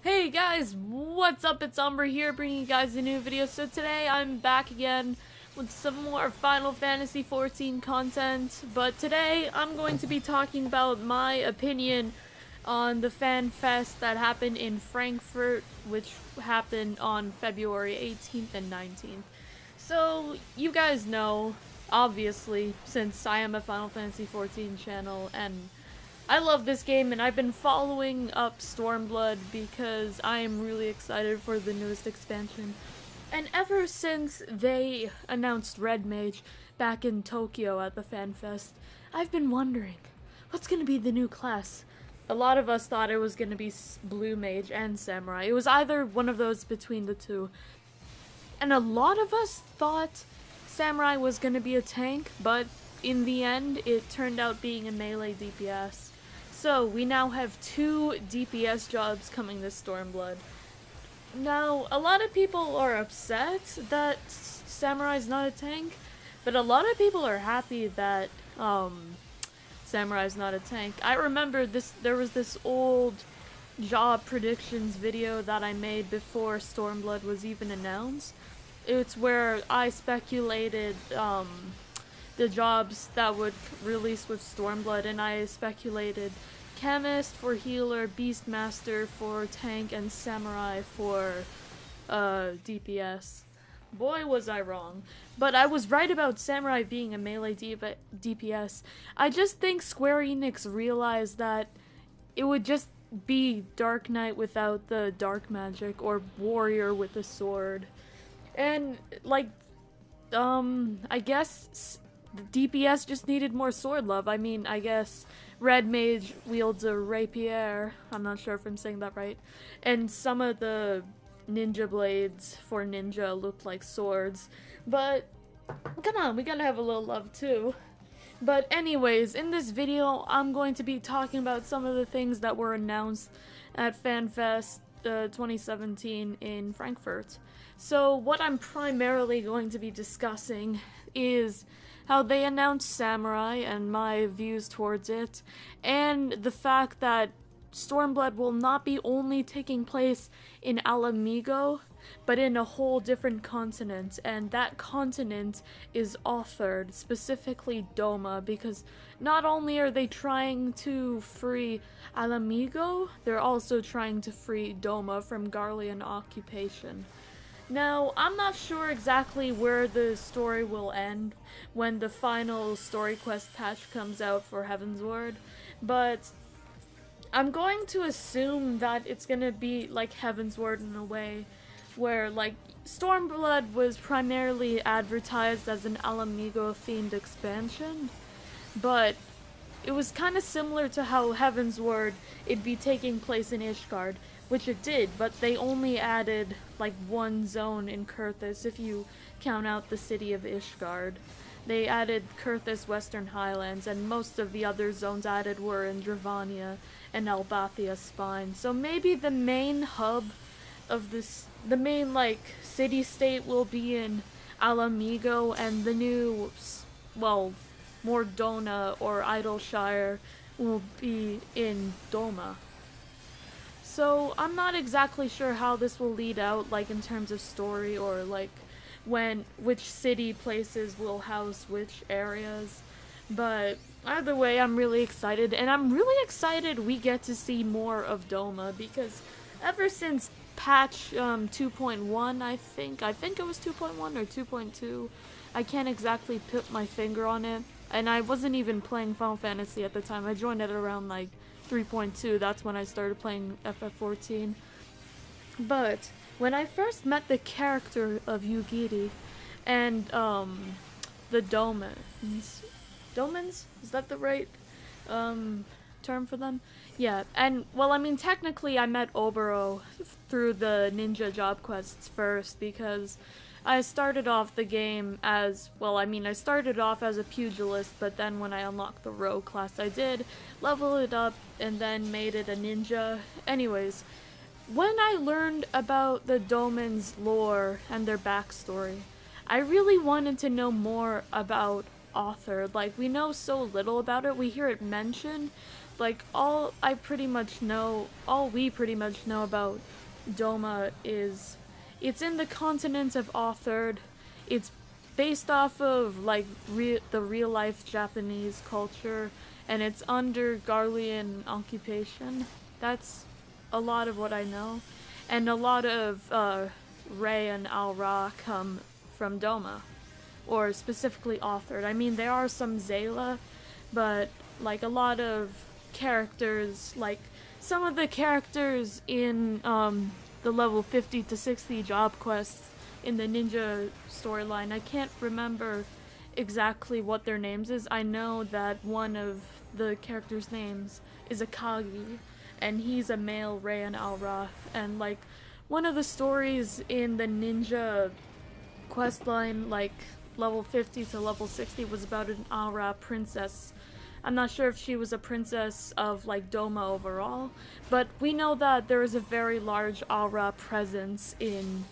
Hey guys, what's up? It's Umbruhh here, bringing you guys a new video. So today I'm back again with some more Final Fantasy XIV content, but today I'm going to be talking about my opinion on the fan fest that happened in Frankfurt, which happened on February 18th and 19th. So you guys know, obviously, since I am a Final Fantasy XIV channel, and I love this game, and I've been following up Stormblood because I am really excited for the newest expansion. And ever since they announced Red Mage back in Tokyo at the FanFest, I've been wondering, what's gonna be the new class? A lot of us thought it was gonna be Blue Mage and Samurai. It was either one of those between the two. And a lot of us thought Samurai was gonna be a tank, but in the end, it turned out being a melee DPS. So, we now have 2 DPS jobs coming to Stormblood. Now, a lot of people are upset that Samurai's not a tank, but a lot of people are happy that Samurai's not a tank. I remember there was this old job predictions video that I made before Stormblood was even announced. It's where I speculated the jobs that would release with Stormblood, and I speculated Chemist for healer, Beastmaster for tank, and Samurai for DPS. Boy, was I wrong. But I was right about Samurai being a melee DPS. I just think Square Enix realized that it would just be Dark Knight without the dark magic, or Warrior with a sword. And, like, I guess the DPS just needed more sword love. I mean, I guess Red Mage wields a rapier. I'm not sure if I'm saying that right. And some of the ninja blades for ninja looked like swords. But, come on, we gotta have a little love too. But anyways, in this video, I'm going to be talking about some of the things that were announced at FanFest 2017 in Frankfurt. So what I'm primarily going to be discussing is how they announced Samurai and my views towards it, and the fact that Stormblood will not be only taking place in Alamigo, but in a whole different continent, and that continent is Othard, specifically Doma, because not only are they trying to free Alamigo, they're also trying to free Doma from Garlean occupation. Now, I'm not sure exactly where the story will end when the final story quest patch comes out for Heavensward, but I'm going to assume that it's gonna be like Heavensward in a way, where, like, Stormblood was primarily advertised as an Alamigo-themed expansion, but it was kind of similar to how Heavensward, it'd be taking place in Ishgard, which it did, but they only added, like, one zone in Kurthus, if you count out the city of Ishgard. They added Kurthus Western Highlands, and most of the other zones added were in Dravania and Albathia Spine. So maybe the main hub of this, the main, like, city-state will be in Alamigo, and the new, well, Mordona or Idleshire will be in Doma. So I'm not exactly sure how this will lead out, like, in terms of story, or like which city places will house which areas, but either way, I'm really excited, and I'm really excited we get to see more of Doma, because ever since patch 2.1, I think it was 2.1 or 2.2, I can't exactly put my finger on it, and I wasn't even playing Final Fantasy at the time. I joined it around like 3.2, that's when I started playing FF14. But when I first met the character of Yugiri and the Domans, is that the right term for them? Yeah, and well, I mean, technically I met Umbruhh through the ninja job quests first, because I started off the game as, well, I mean, I started off as a pugilist, but then when I unlocked the rogue class, I did level it up and then made it a ninja. Anyways, when I learned about the Domans' lore and their backstory, I really wanted to know more about Othard. Like, we know so little about it. We hear it mentioned, like, all we pretty much know about Doma is it's in the continent of Othard. It's based off of, like, the real-life Japanese culture, and it's under Garlean occupation. That's a lot of what I know. And a lot of Ray and Al-Ra come from Doma, or specifically Othard. I mean, there are some Zayla, but, like, a lot of characters, like, some of the characters in the level 50 to 60 job quests in the ninja storyline, I can't remember exactly what their names is. I know that one of the characters' names is Akagi, and he's a male Ray and Al-Ra, and, like, one of the stories in the ninja questline, like, level 50 to level 60 was about an Al-Ra princess. I'm not sure if she was a princess of, like, Doma overall, but we know that there is a very large Al-Ra presence in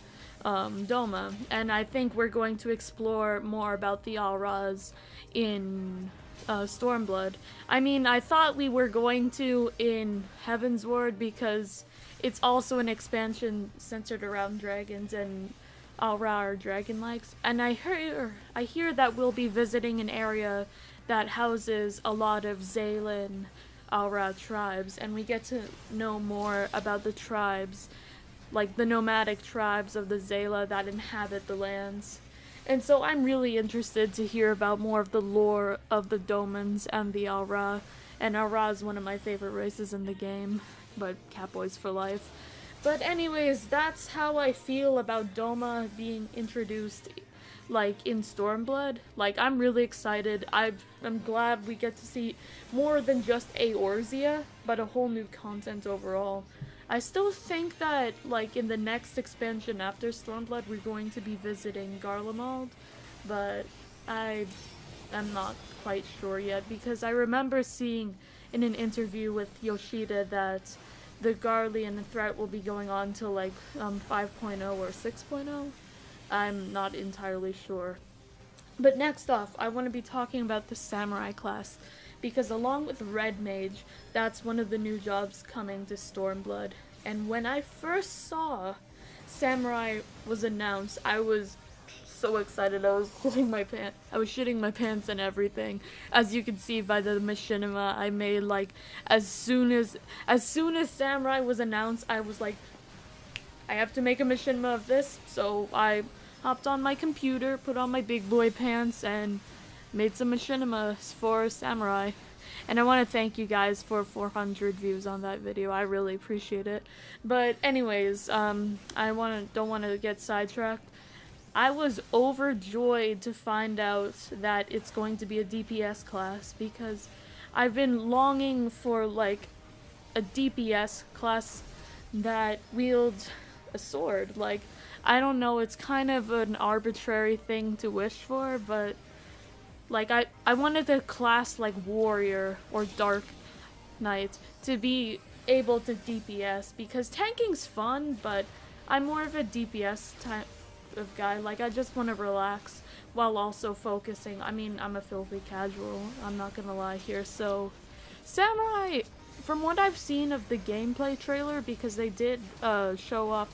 Doma, and I think we're going to explore more about the Al-Ras in Stormblood. I mean, I thought we were going to in Heaven's Ward because it's also an expansion centered around dragons, and Al-Ra are dragon-likes. And I hear that we'll be visiting an area that houses a lot of Zaylan Al-Ra tribes, and we get to know more about the tribes, like the nomadic tribes of the Zayla that inhabit the lands. And so I'm really interested to hear about more of the lore of the Domans and the Al-Ra. And Al-Ra is one of my favorite races in the game, but Catboys for life. But anyways, that's how I feel about Doma being introduced, like, in Stormblood. Like, I'm really excited. I'm glad we get to see more than just Eorzea, but a whole new content overall. I still think that, like, in the next expansion after Stormblood, we're going to be visiting Garlemald, but I'm not quite sure yet, because I remember seeing in an interview with Yoshida that the Garlean threat will be going on till, like, 5.0 or 6.0. I'm not entirely sure. But next off, I want to be talking about the Samurai class, because along with Red Mage, that's one of the new jobs coming to Stormblood. And when I first saw Samurai was announced, I was so excited. I was shitting my pants and everything. As you can see by the machinima I made, like, as soon as Samurai was announced, I was like, I have to make a machinima of this. So I hopped on my computer, put on my big boy pants, and made some machinimas for Samurai. And I want to thank you guys for 400 views on that video. I really appreciate it. But anyways, don't want to get sidetracked. I was overjoyed to find out that it's going to be a DPS class, because I've been longing for, like, a DPS class that wields a sword. Like, I don't know, it's kind of an arbitrary thing to wish for, but, like, I wanted a class like Warrior or Dark Knight to be able to DPS, because tanking's fun, but I'm more of a DPS type of guy. Like, I just want to relax while also focusing. I mean, I'm a filthy casual, I'm not gonna lie here. So Samurai, from what I've seen of the gameplay trailer, because they did show off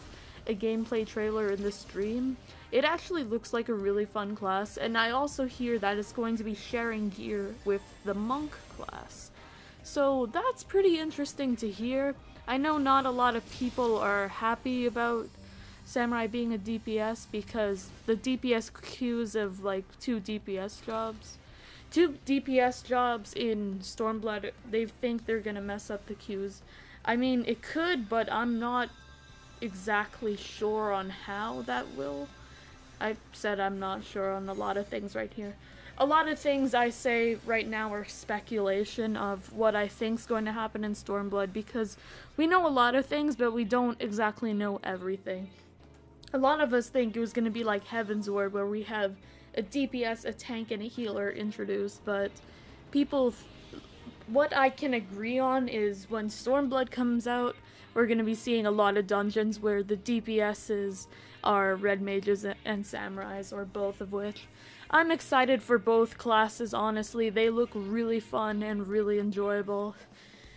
a gameplay trailer in the stream, it actually looks like a really fun class. And I also hear that it's going to be sharing gear with the monk class, so that's pretty interesting to hear. I know not a lot of people are happy about Samurai being a DPS, because the DPS queues of, like, two DPS jobs in Stormblood, they think they're gonna mess up the queues. I mean, it could, but I'm not exactly sure on how that will. I said I'm not sure on a lot of things right here. A lot of things I say right now are speculation of what I think's going to happen in Stormblood, because we know a lot of things, but we don't exactly know everything. A lot of us think it was going to be like Heaven's Ward, where we have a DPS, a tank, and a healer introduced, but what I can agree on is when Stormblood comes out, we're going to be seeing a lot of dungeons where the DPSs are Red Mages and Samurais, or both of which. I'm excited for both classes, honestly. They look really fun and really enjoyable.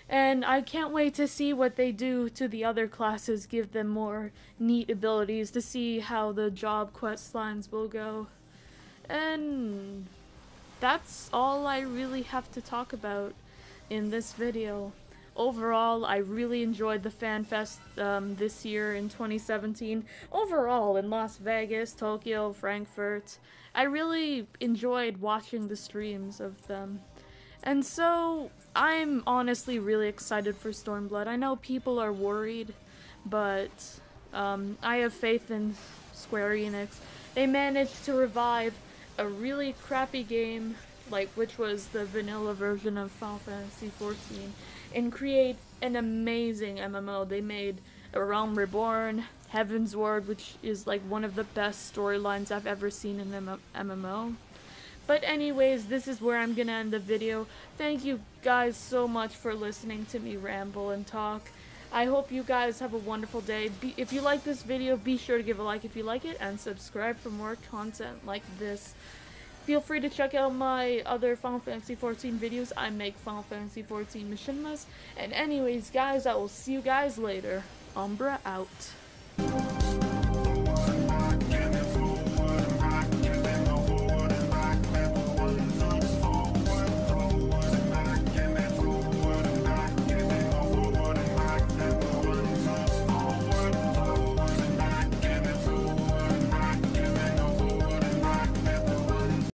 And I can't wait to see what they do to the other classes, give them more neat abilities, to see how the job quest lines will go. And that's all I really have to talk about in this video. Overall, I really enjoyed the FanFest this year in 2017. Overall, in Las Vegas, Tokyo, Frankfurt, I really enjoyed watching the streams of them. And so, I'm honestly really excited for Stormblood. I know people are worried, but I have faith in Square Enix. They managed to revive a really crappy game, which was the vanilla version of Final Fantasy XIV, and create an amazing MMO. They made A Realm Reborn, Heaven's Ward, which is one of the best storylines I've ever seen in an MMO. But anyways, this is where I'm gonna end the video. Thank you guys so much for listening to me ramble and talk. I hope you guys have a wonderful day. If you like this video, be sure to give a like if you like it, and subscribe for more content like this. Feel free to check out my other Final Fantasy XIV videos. I make Final Fantasy XIV Machinimas. And anyways, guys, I will see you guys later. Umbruhh out.